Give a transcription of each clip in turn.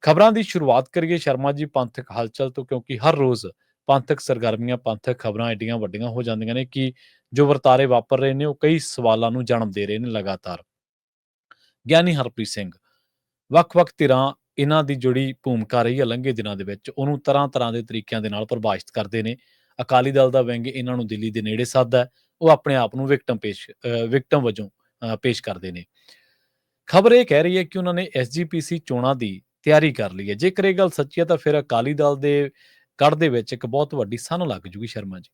ਖਬਰਾਂ ਦੀ ਸ਼ੁਰੂਆਤ ਕਰੀਏ ਸ਼ਰਮਾ ਜੀ ਪੰਥਕ ਹਲਚਲ ਤੋਂ, ਕਿਉਂਕਿ ਹਰ ਰੋਜ਼ ਪੰਥਕ ਸਰਗਰਮੀਆਂ, ਪੰਥਕ ਖਬਰਾਂ ਐਡੀਆਂ ਵੱਡੀਆਂ ਹੋ ਜਾਂਦੀਆਂ ਨੇ ਕਿ ਜੋ ਵਰਤਾਰੇ ਵਾਪਰ ਰਹੇ ਨੇ ਉਹ ਕਈ ਸਵਾਲਾਂ ਨੂੰ ਜਨਮ ਦੇ ਰਹੇ ਨੇ ਲਗਾਤਾਰ। ਗਿਆਨੀ ਹਰਪ੍ਰੀਤ ਸਿੰਘ, ਵੱਖ-ਵੱਖ ਧਿਰਾਂ ਇਹਨਾਂ ਦੀ ਜਿਹੜੀ ਭੂਮਿਕਾ ਰਹੀ ਹੈ ਲੰਘੇ ਦਿਨਾਂ ਦੇ ਵਿੱਚ, ਉਹਨੂੰ ਤਰ੍ਹਾਂ-ਤਰ੍ਹਾਂ ਦੇ ਤਰੀਕਿਆਂ ਦੇ ਨਾਲ ਪ੍ਰਭਾਸ਼ਿਤ ਕਰਦੇ ਨੇ। ਅਕਾਲੀ ਦਲ ਦਾ ਵਿੰਗ ਇਹਨਾਂ ਨੂੰ ਦਿੱਲੀ ਦੇ ਨੇੜੇ ਸੱਦਦਾ ਹੈ, ਉਹ ਆਪਣੇ ਆਪ ਨੂੰ ਵਿਕਟਮ ਵਜੋਂ ਪੇਸ਼ ਕਰਦੇ ਨੇ। ਖਬਰ ਇਹ ਕਹਿ ਰਹੀ ਹੈ ਕਿ ਉਹਨਾਂ ਨੇ SGPC ਚੋਣਾਂ ਦੀ ਤਿਆਰੀ ਕਰ ਲਈ ਹੈ। ਜੇਕਰ ਇਹ ਗੱਲ ਸੱਚੀ ਹੈ ਤਾਂ ਫਿਰ ਅਕਾਲੀ ਦਲ ਦੇ ਗੜ੍ਹ ਦੇ ਵਿੱਚ ਇੱਕ ਬਹੁਤ ਵੱਡੀ ਸੰਨ ਲੱਗ ਜੂਗੀ ਸ਼ਰਮਾ ਜੀ।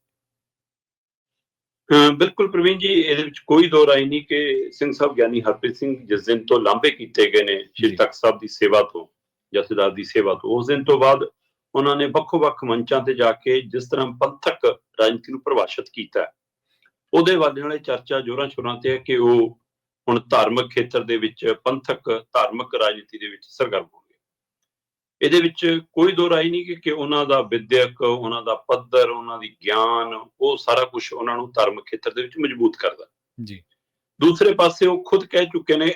ਬਿਲਕੁਲ ਪ੍ਰਵੀਨ ਜੀ, ਇਹਦੇ ਵਿੱਚ ਕੋਈ ਦੋ ਰਾਏ ਨਹੀਂ ਕਿ ਸਿੰਘ ਸਾਹਿਬ ਗਿਆਨੀ ਹਰਪ੍ਰੀਤ ਸਿੰਘ ਜਿਸ ਦਿਨ ਤੋਂ ਲਾਂਭੇ ਕੀਤੇ ਗਏ ਨੇ ਸ਼੍ਰੀ ਤਖਤ ਸਾਹਿਬ ਦੀ ਸੇਵਾ ਤੋਂ, ਜਥੇਦਾਰ ਦੀ ਸੇਵਾ ਤੋਂ, ਉਸ ਦਿਨ ਤੋਂ ਬਾਅਦ ਉਹਨਾਂ ਨੇ ਵੱਖੋ-ਵੱਖ ਮੰਚਾਂ ਤੇ ਜਾ ਕੇ ਜਿਸ ਤਰ੍ਹਾਂ ਪੰਥਕ ਰਾਜਨੀਤੀ ਨੂੰ ਪ੍ਰਭਾਸ਼ਿਤ ਕੀਤਾ, ਉਹਦੇ ਵਾਲੇ ਨਾਲੇ ਚਰਚਾ ਜ਼ੋਰਾਂ ਸ਼ੋਰਾਂ ਤੇ ਹੈ ਕਿ ਉਹ ਹੁਣ ਧਾਰਮਿਕ ਖੇਤਰ ਦੇ ਵਿੱਚ ਪੰਥਕ ਧਾਰਮਿਕ ਰਾਜਨੀਤੀ ਦੇ ਵਿੱਚ ਸਰਗਰਮ ਹੋ ਗਏ। ਇਹਦੇ ਵਿੱਚ ਕੋਈ ਦੋ ਰਾਏ ਨਹੀਂ ਕਿ ਉਹਨਾਂ ਦਾ ਵਿਦਿਅਕ, ਉਹਨਾਂ ਦਾ ਪੱਧਰ, ਉਹਨਾਂ ਦੀ ਗਿਆਨ, ਉਹ ਸਾਰਾ ਕੁਝ ਉਹਨਾਂ ਨੂੰ ਧਾਰਮਿਕ ਖੇਤਰ ਦੇ ਵਿੱਚ ਮਜ਼ਬੂਤ ਕਰਦਾ ਜੀ। ਦੂਸਰੇ ਪਾਸੇ ਉਹ ਖੁਦ ਕਹਿ ਚੁੱਕੇ ਨੇ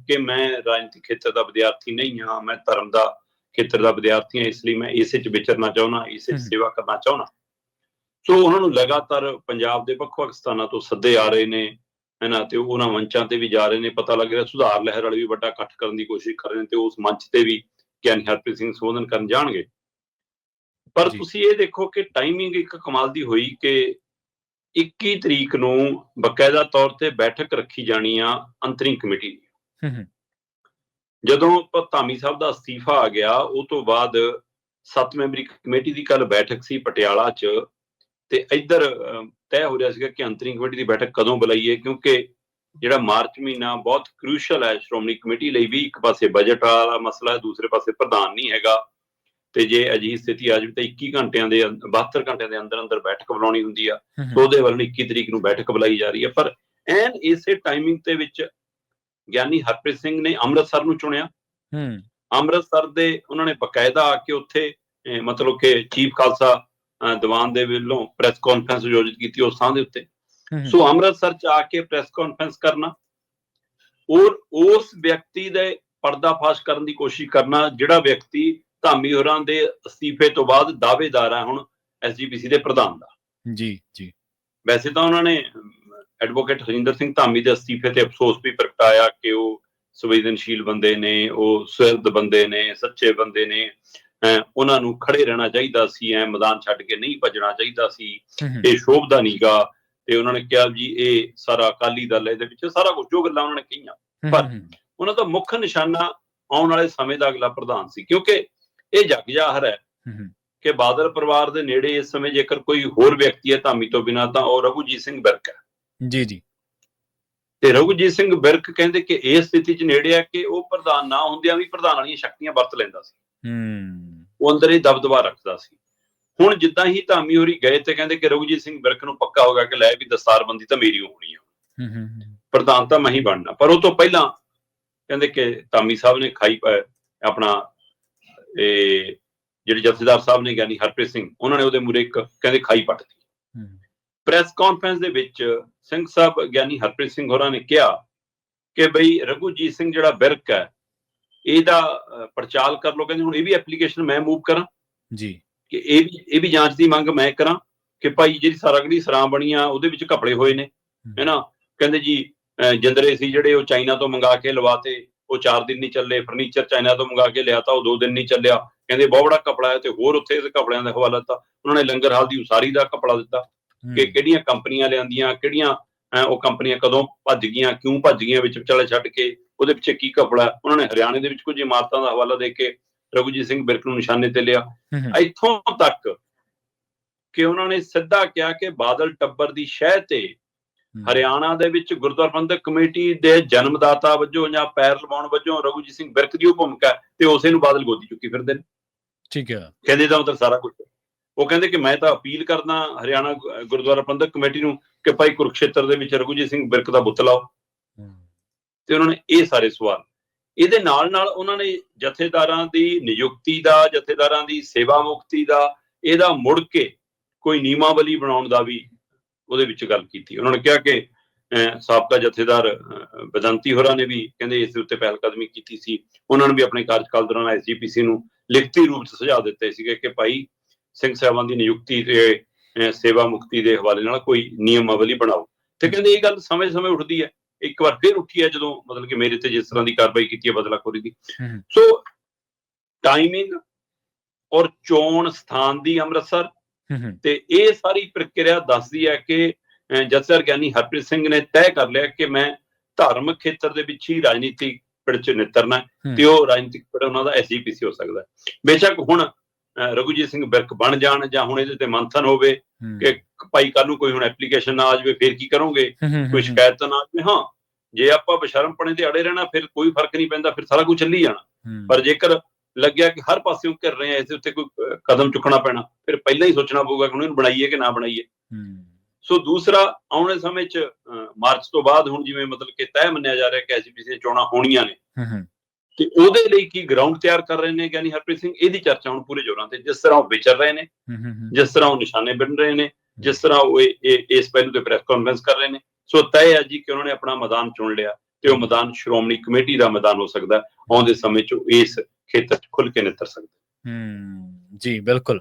ਕਿ ਮੈਂ ਰਾਜਨੀਤਿਕ ਖੇਤਰ ਦਾ ਵਿਦਿਆਰਥੀ ਨਹੀਂ ਹਾਂ, ਮੈਂ ਧਰਮ ਦਾ ਖੇਤਰ ਦਾ ਵਿਦਿਆਰਥੀ ਹਾਂ, ਇਸ ਲਈ ਮੈਂ ਇਸੇ 'ਚ ਵਿਚਰਨਾ ਚਾਹੁੰਦਾ, ਇਸੇ 'ਚ ਸੇਵਾ ਕਰਨਾ ਚਾਹੁੰਦਾ। ਸੋ ਉਹਨਾਂ ਨੂੰ ਲਗਾਤਾਰ ਪੰਜਾਬ ਦੇ ਵੱਖ-ਵੱਖ ਸਥਾਨਾਂ ਤੋਂ ਸੱਦੇ ਆ ਰਹੇ ਨੇ, ਹੈ ਤੇ ਉਹਨਾਂ ਮੰਚਾਂ ਤੇ ਵੀ ਜਾ ਰਹੇ ਨੇ। ਪਤਾ ਲੱਗ ਰਿਹਾ ਸੁਧਾਰ ਲਹਿਰ ਵਾਲੇ ਵੀ ਵੱਡਾ ਇਕੱਠ ਕਰਨ ਦੀ ਕੋਸ਼ਿਸ਼ ਕਰ ਰਹੇ ਨੇ ਤੇ ਉਸ ਮੰਚ ਤੇ ਵੀ ਗਿਆਨੀ ਹਰਪ੍ਰੀਤ ਸਿੰਘ ਸੰਬੋਧਨ ਕਰਨ ਜਾਣਗੇ। ਪਰ ਤੁਸੀਂ ਇਹ ਦੇਖੋ ਕਿ ਟਾਈਮਿੰਗ ਇੱਕ ਕਮਾਲ ਦੀ ਹੋਈ ਕਿ 21 ਤਰੀਕ ਨੂੰ ਬਕਾਇਦਾ ਤੌਰ ਤੇ ਬੈਠਕ ਰੱਖੀ ਜਾਣੀ ਆ ਅੰਤਰਿੰਗ ਕਮੇਟੀ ਦੀ। ਜਦੋਂ ਧਾਮੀ ਸਾਹਿਬ ਦਾ ਅਸਤੀਫਾ ਆ ਗਿਆ, ਉਹ ਤੋਂ ਬਾਅਦ 7 ਮੈਂਬਰੀ ਕਮੇਟੀ ਦੀ ਕੱਲ ਬੈਠਕ ਸੀ ਪਟਿਆਲਾ 'ਚ, ਤੇ ਇੱਧਰ ਤੈਅ ਹੋ ਰਿਹਾ ਸੀਗਾ ਕਿ ਅੰਤਰਿੰਗ ਕਮੇਟੀ ਦੀ ਬੈਠਕ ਕਦੋਂ ਬੁਲਾਈਏ, ਕਿਉਂਕਿ ਜਿਹੜਾ ਮਾਰਚ ਮਹੀਨਾ ਬਹੁਤ ਕ੍ਰੂਸ਼ਲ ਹੈ ਸ਼੍ਰੋਮਣੀ ਕਮੇਟੀ ਲਈ ਵੀ। ਇੱਕ ਪਾਸੇ ਬਜਟ ਵਾਲਾ ਮਸਲਾ ਹੈ, ਦੂਸਰੇ ਪਾਸੇ ਪ੍ਰਧਾਨ ਨਹੀਂ ਹੈਗਾ, ਤੇ ਜੇ ਅਜਿਹੀ ਸਥਿਤੀ ਆ ਜਾਵੇ ਤਾਂ 21 ਘੰਟਿਆਂ ਦੇ 72 ਘੰਟਿਆਂ ਦੇ ਅੰਦਰ ਅੰਦਰ ਬੈਠਕ ਬੁਲਾਉਣੀ ਹੁੰਦੀ ਆ। ਉਹਦੇ ਵੱਲ 21 ਤਰੀਕ ਨੂੰ ਬੈਠਕ ਬੁਲਾਈ ਜਾ ਰਹੀ ਹੈ। ਪਰ ਐਨ ਇਸੇ ਟਾਈਮਿੰਗ ਦੇ ਵਿੱਚ ਗਿਆਨੀ ਹਰਪ੍ਰੀਤ ਸਿੰਘ ਨੇ ਅੰਮ੍ਰਿਤਸਰ ਨੂੰ ਚੁਣਿਆ। ਅੰਮ੍ਰਿਤਸਰ ਦੇ ਉਹਨਾਂ ਨੇ ਬਕਾਇਦਾ ਆ ਕੇ ਉੱਥੇ ਮਤਲਬ ਕਿ ਚੀਫ ਖਾਲਸਾ ਦੀਵਾਨ ਦੇ ਵੱਲੋਂ ਪ੍ਰੈਸ ਕਾਨਫਰੰਸ ਆਯੋਜਿਤ ਕੀਤੀ ਉਸ ਥਾਂ ਦੇ ਉੱਤੇ। ਸੋ ਅੰਮ੍ਰਿਤਸਰ 'ਚ ਆ ਕੇ ਪ੍ਰੈਸ ਕਾਨਫਰੰਸ ਕਰਨਾ ਔਰ ਉਸ ਵਿਅਕਤੀ ਦੇ ਪਰਦਾਫਾਸ਼ ਕਰਨ ਦੀ ਕੋਸ਼ਿਸ਼ ਕਰਨਾ ਜਿਹੜਾ ਵਿਅਕਤੀ ਧਾਮੀ ਹੋਰਾਂ ਦੇ ਅਸਤੀਫੇ ਤੋਂ ਬਾਅਦ ਦਾਅਵੇਦਾਰ ਹੈ ਹੁਣ SGPC ਦੇ ਪ੍ਰਧਾਨ ਦਾ। ਜੀ। ਵੈਸੇ ਤਾਂ ਉਹਨਾਂ ਨੇ ਐਡਵੋਕੇਟ ਹਰਿੰਦਰ ਸਿੰਘ ਧਾਮੀ ਦੇ ਅਸਤੀਫੇ ਤੇ ਅਫਸੋਸ ਵੀ ਪ੍ਰਗਟਾਇਆ ਕਿ ਉਹ ਸੰਵੇਦਨਸ਼ੀਲ ਬੰਦੇ ਨੇ, ਉਹ ਸੁਹਿਰਦ ਬੰਦੇ ਨੇ, ਸੱਚੇ ਬੰਦੇ ਨੇ, ਉਹਨਾਂ ਨੂੰ ਖੜੇ ਰਹਿਣਾ ਚਾਹੀਦਾ ਸੀ, ਮੈਦਾਨ ਛੱਡ ਕੇ ਨਹੀਂ ਭੱਜਣਾ ਚਾਹੀਦਾ ਸੀ, ਇਹ ਸ਼ੋਭਦਾ ਨੀਗਾ। ਤੇ ਉਹਨਾਂ ਨੇ ਕਿਹਾ ਜੀ ਇਹ ਸਾਰਾ ਅਕਾਲੀ ਦਲ ਇਹਦੇ ਵਿੱਚ ਸਾਰਾ ਕੁਝ ਜੋ ਗੱਲਾਂ ਉਹਨਾਂ ਨੇ ਕਹੀਆਂ, ਪਰ ਉਹਨਾਂ ਦਾ ਮੁੱਖ ਨਿਸ਼ਾਨਾ ਆਉਣ ਵਾਲੇ ਸਮੇਂ ਦਾ ਅਗਲਾ ਪ੍ਰਧਾਨ ਸੀ, ਕਿਉਂਕਿ ਇਹ ਜਗ ਜ਼ਾਹਰ ਹੈ ਕਿ ਬਾਦਲ ਪਰਿਵਾਰ ਦੇ ਨੇੜੇ ਇਸ ਸਮੇਂ ਜੇਕਰ ਕੋਈ ਹੋਰ ਵਿਅਕਤੀ ਹੈ ਧਾਮੀ ਤੋਂ ਬਿਨਾਂ ਤਾਂ ਉਹ ਰਘੂਜੀਤ ਸਿੰਘ ਵਿਰਕ ਹੈ। ਜੀ। ਤੇ ਰਘੂਜੀਤ ਸਿੰਘ ਵਿਰਕ ਕਹਿੰਦੇ ਕਿ ਇਸ ਸਥਿਤੀ 'ਚ ਨੇੜੇ ਹੈ ਕਿ ਉਹ ਪ੍ਰਧਾਨ ਨਾ ਹੁੰਦਿਆਂ ਵੀ ਪ੍ਰਧਾਨ ਵਾਲੀਆਂ ਸ਼ਕਤੀਆਂ ਵਰਤ ਲੈਂਦਾ ਸੀ, ਉਹ ਅੰਦਰ ਹੀ ਦਬਦਬਾ ਰੱਖਦਾ ਸੀ। ਹੁਣ ਜਿੱਦਾਂ ਹੀ ਧਾਮੀ ਹੋਰੀ ਗਏ ਤੇ ਕਹਿੰਦੇ ਕਿ ਰਘੂਜੀਤ ਸਿੰਘ ਵਿਰਕ ਨੂੰ ਪੱਕਾ ਹੋ ਗਿਆ ਕਿ ਲੈ ਵੀ ਦਸਤਾਰਬੰਦੀ ਤਾਂ ਮੇਰੀ ਹੋਣੀ ਆ, ਪ੍ਰਧਾਨ ਤਾਂ ਮੈਂ ਹੀ ਬਣਨਾ। ਪਰ ਉਹ ਤੋਂ ਪਹਿਲਾਂ ਕਹਿੰਦੇ ਕਿ ਧਾਮੀ ਸਾਹਿਬ ਨੇ ਆਪਣਾ ਜਿਹੜੇ ਜਥੇਦਾਰ ਸਾਹਿਬ ਨੇ ਗਿਆਨੀ ਹਰਪ੍ਰੀਤ ਸਿੰਘ, ਉਹਨਾਂ ਨੇ ਉਹਦੇ ਮੂਹਰੇ ਇੱਕ ਕਹਿੰਦੇ ਖਾਈ ਪੱਟਦੀ। ਪ੍ਰੈਸ ਕਾਨਫਰੰਸ ਦੇ ਵਿੱਚ ਸਿੰਘ ਸਾਹਿਬ ਗਿਆਨੀ ਹਰਪ੍ਰੀਤ ਸਿੰਘ ਹੋਰਾਂ ਨੇ ਕਿਹਾ ਕਿ ਬਈ ਰਘੂਜੀਤ ਸਿੰਘ ਜਿਹੜਾ ਵਿਰਕ ਹੈ ਇਹਦਾ ਪੜਚਾਲ ਕਰ ਲਓ। ਕਹਿੰਦੇ ਹੁਣ ਇਹ ਵੀ ਐਪਲੀਕੇਸ਼ਨ ਮੈਂ ਮੂਵ ਕਰਾਂ ਜੀ, ਕਿ ਇਹ ਵੀ ਜਾਂਚ ਦੀ ਮੰਗ ਮੈਂ ਕਰਾਂ ਕਿ ਭਾਈ ਜਿਹੜੀ ਸਾਰਾਗੜੀ ਸਰਾਂ ਬਣੀ ਆ ਉਹਦੇ ਵਿੱਚ ਘਪਲੇ ਹੋਏ ਨੇ, ਹੈ ਨਾ। ਕਹਿੰਦੇ ਜੀ ਜਿੰਦਰੇ ਸੀ ਜਿਹੜੇ ਉਹ ਚਾਈਨਾ ਤੋਂ ਮੰਗਾ ਕੇ ਲਵਾਤੇ, ਉਹ 4 ਦਿਨ ਨਹੀਂ ਚੱਲੇ। ਫਰਨੀਚਰ ਚਾਈਨਾ ਤੋਂ ਮੰਗਾ ਕੇ ਲਿਆ ਤਾਂ ਉਹ 2 ਦਿਨ ਨਹੀਂ ਚੱਲਿਆ। ਕਹਿੰਦੇ ਬਹੁਤ ਬੜਾ ਘਪਲਾ ਹੈ। ਤੇ ਹੋਰ ਉੱਥੇ ਘਪਲਿਆਂ ਦਾ ਹਵਾਲਾ ਦਿੱਤਾ ਉਹਨਾਂ ਨੇ, ਲੰਗਰ ਹਾਲ ਦੀ ਉਸਾਰੀ ਦਾ ਘਪਲਾ ਦਿੱਤਾ ਕਿ ਕਿਹੜੀਆਂ ਕੰਪਨੀਆਂ ਲਿਆਂਦੀਆਂ, ਕਿਹੜੀਆਂ ਉਹ ਕੰਪਨੀਆਂ ਕਦੋਂ ਭੱਜ ਗਈਆਂ, ਕਿਉਂ ਭੱਜ ਗਈਆਂ, ਵਿੱਚ ਵਿਚਾਲੇ ਛੱਡ ਕੇ, ਉਹਦੇ ਪਿੱਛੇ ਕੀ ਘਪਲਾ। ਉਹਨਾਂ ਨੇ ਹਰਿਆਣੇ ਦੇ ਵਿੱਚ ਕੁਝ ਇਮਾਰਤਾਂ ਦਾ ਹਵਾਲਾ ਦੇ ਕੇ ਰਘੂਜੀਤ ਸਿੰਘ ਵਿਰਕ ਨੂੰ ਨਿਸ਼ਾਨੇ ਤੇ ਲਿਆ। ਇੱਥੋਂ ਤੱਕ ਕਿ ਉਹਨਾਂ ਨੇ ਸਿੱਧਾ ਕਿਹਾ ਕਿ ਬਾਦਲ ਟੱਬਰ ਦੀ ਸ਼ਹਿ ਤੇ ਹਰਿਆਣਾ ਦੇ ਵਿੱਚ ਗੁਰਦੁਆਰਾ ਪ੍ਰਬੰਧਕ ਕਮੇਟੀ ਦੇ ਜਨਮਦਾਤਾ ਵਜੋਂ ਜਾਂ ਪੈਰ ਲਵਾਉਣ ਵਜੋਂ ਰਘੂਜੀਤ ਸਿੰਘ ਵਿਰਕ ਦੀ ਉਹ ਭੂਮਿਕਾ ਤੇ ਉਸੇ ਨੂੰ ਬਾਦਲ ਗੋਦੀ ਚੁੱਕੀ ਫਿਰਦੇ ਨੇ। ਠੀਕ ਹੈ, ਕਹਿੰਦੇ ਤਾਂ ਉਧਰ ਸਾਰਾ ਕੁਝ। ਉਹ ਕਹਿੰਦੇ ਕਿ ਮੈਂ ਤਾਂ ਅਪੀਲ ਕਰਦਾ ਹਰਿਆਣਾ ਗੁਰਦੁਆਰਾ ਪ੍ਰਬੰਧਕ ਕਮੇਟੀ ਨੂੰ ਕਿ ਭਾਈ ਕੁਰੂਕਸ਼ੇਤਰ ਦੇ ਵਿੱਚ ਰਘੂਜੀਤ ਸਿੰਘ ਵਿਰਕ ਦਾ ਬੁੱਤ ਲਾਓ। ਤੇ ਉਹਨਾਂ ਨੇ ਇਹ ਸਾਰੇ ਸਵਾਲ, ਇਹਦੇ ਨਾਲ ਨਾਲ ਉਹਨਾਂ ਨੇ ਜਥੇਦਾਰਾਂ ਦੀ ਨਿਯੁਕਤੀ ਦਾ, ਜਥੇਦਾਰਾਂ ਦੀ ਸੇਵਾ ਮੁਕਤੀ ਦਾ, ਇਹਦਾ ਮੁੜ ਕੇ ਕੋਈ ਨਿਯਮਾਵਲੀ ਬਣਾਉਣ ਦਾ ਵੀ ਉਹਦੇ ਵਿੱਚ ਗੱਲ ਕੀਤੀ। ਉਹਨਾਂ ਨੇ ਕਿਹਾ ਕਿ ਸਾਬਕਾ ਜਥੇਦਾਰ ਬਦੰਤੀ ਹੋਰਾਂ ਨੇ ਵੀ ਕਹਿੰਦੇ ਇਸ ਦੇ ਉੱਤੇ ਪਹਿਲ ਕਦਮੀ ਕੀਤੀ ਸੀ। ਉਹਨਾਂ ਨੇ ਵੀ ਆਪਣੇ ਕਾਰਜਕਾਲ ਦੌਰਾਨ ਐਸਜੀਪੀਸੀ ਨੂੰ ਲਿਖਤੀ ਰੂਪ 'ਚ ਸੁਝਾਅ ਦਿੱਤੇ ਸੀਗੇ ਕਿ ਭਾਈ ਸਿੰਘ ਸਾਹਿਬਾਨ ਦੀ ਨਿਯੁਕਤੀ ਤੇ ਸੇਵਾ ਮੁਕਤੀ ਦੇ ਹਵਾਲੇ ਨਾਲ ਕੋਈ ਨਿਯਮਾਵਲੀ ਬਣਾਓ। ਤੇ ਕਹਿੰਦੇ ਇਹ ਗੱਲ ਸਮੇਂ-ਸਮੇਂ ਉੱਠਦੀ ਹੈ। ਇੱਕ ਵਾਰ ਫਿਰ ਉੱਠੀ ਹੈ ਜਦੋਂ ਮਤਲਬ ਕਿ ਮੇਰੇ ਤੇ ਜਿਸ ਤਰ੍ਹਾਂ ਦੀ ਕਾਰਵਾਈ ਕੀਤੀ ਹੈ ਬਦਲਾਖੋਰੀ ਦੀ। ਸੋ ਟਾਈਮਿੰਗ ਔਰ ਚੋਣ ਸਥਾਨ ਦੀ ਅੰਮ੍ਰਿਤਸਰ ਤੇ ਇਹ ਸਾਰੀ ਪ੍ਰਕਿਰਿਆ ਦੱਸਦੀ ਹੈ ਕਿ ਜਥੇਦਾਰ ਗਿਆਨੀ ਹਰਪ੍ਰੀਤ ਸਿੰਘ ਨੇ ਤੈਅ ਕਰ ਲਿਆ ਕਿ ਮੈਂ ਧਾਰਮਿਕ ਖੇਤਰ ਦੇ ਵਿੱਚ ਹੀ ਰਾਜਨੀਤਿਕ ਪਿੜ 'ਚ ਨਿੱਤਰਨਾ ਤੇ ਉਹ ਰਾਜਨੀਤਿਕ ਪਿੜ ਉਹਨਾਂ ਦਾ ਐਸਜੀਪੀਸੀ ਹੋ ਸਕਦਾ। ਬੇਸ਼ੱਕ ਹੁਣ ਰਘੂਜੀਤ ਸਿੰਘ ਬਿਰਕ ਬਣ ਜਾਣ ਜਾਂ ਹੁਣ ਇਹਦੇ ਤੇ ਮੰਥਨ ਹੋਵੇ ਕਿ ਭਾਈ ਕੱਲ ਨੂੰ ਕੋਈ ਹੁਣ ਐਪਲੀਕੇਸ਼ਨ ਨਾ ਆ ਜਾਵੇ ਫਿਰ ਕੀ ਕਰੋਗੇ, ਕੋਈ ਸ਼ਿਕਾਇਤ ਨਾ ਆ ਜਾਵੇ। ਹਾਂ, ਜੇ ਆਪਾਂ ਬਸ਼ਰਮਪਣੇ ਤੇ ਅੜੇ ਰਹਿਣਾ ਫਿਰ ਕੋਈ ਫਰਕ ਨਹੀਂ ਪੈਂਦਾ, ਫਿਰ ਸਾਰਾ ਕੁਝ ਚੱਲੀ ਜਾਣਾ। ਪਰ ਜੇਕਰ ਲੱਗਿਆ ਕਿ ਹਰ ਪਾਸਿਓਂ ਘਿਰ ਰਹੇ ਆ, ਇਸ ਉੱਤੇ ਕੋਈ ਕਦਮ ਚੁੱਕਣਾ ਪੈਣਾ, ਫਿਰ ਪਹਿਲਾਂ ਹੀ ਸੋਚਣਾ ਪਊਗਾ ਕਿ ਉਹਨੂੰ ਬਣਾਈਏ ਕਿ ਨਾ ਬਣਾਈਏ। ਸੋ ਦੂਸਰਾ, ਆਉਣ ਵਾਲੇ ਸਮੇਂ 'ਚ ਮਾਰਚ ਤੋਂ ਬਾਅਦ ਹੁਣ ਜਿਵੇਂ ਮਤਲਬ ਕਿ ਤੈਅ ਮੰਨਿਆ ਜਾ ਰਿਹਾ ਕਿ ਐਸਜੀਪੀਸੀ ਦੀਆਂ ਚੋਣਾਂ ਹੋਣੀਆਂ ਨੇ ਤੇ ਉਹਦੇ ਲਈ ਕੀ ਗਰਾਊਂਡ ਤਿਆਰ ਕਰ ਰਹੇ ਨੇ ਗਿਆਨੀ ਹਰਪ੍ਰੀਤ ਸਿੰਘ, ਇਹਦੀ ਚਰਚਾ ਹੁਣ ਪੂਰੇ ਜ਼ੋਰਾਂ ਤੇ। ਜਿਸ ਤਰ੍ਹਾਂ ਉਹ ਵਿਚਰ ਰਹੇ ਨੇ, ਜਿਸ ਤਰ੍ਹਾਂ ਉਹ ਨਿਸ਼ਾਨੇ ਬਿੰਨ ਰਹੇ ਨੇ, ਜਿਸ ਤਰ੍ਹਾਂ ਉਹ ਇਸ ਪਹਿਲੂ ਤੇ ਪ੍ਰੈਸ ਕਾਨਫਰੰਸ ਕਰ ਰਹੇ ਨੇ, ਸੋ ਤੈਅ ਹੈ ਜੀ ਕਿ ਉਹਨਾਂ ਨੇ ਆਪਣਾ ਮੈਦਾਨ ਚੁਣ ਲਿਆ ਤੇ ਉਹ ਮੈਦਾਨ ਸ਼੍ਰੋਮਣੀ ਕਮੇਟੀ ਦਾ ਮੈਦਾਨ ਹੋ ਸਕਦਾ। ਆਉਂਦੇ ਸਮੇਂ 'ਚ ਇਸ ਖੇਤਰ 'ਚ ਖੁੱਲ ਕੇ ਨਿੱਤਰ ਸਕਦਾ। ਜੀ ਬਿਲਕੁਲ।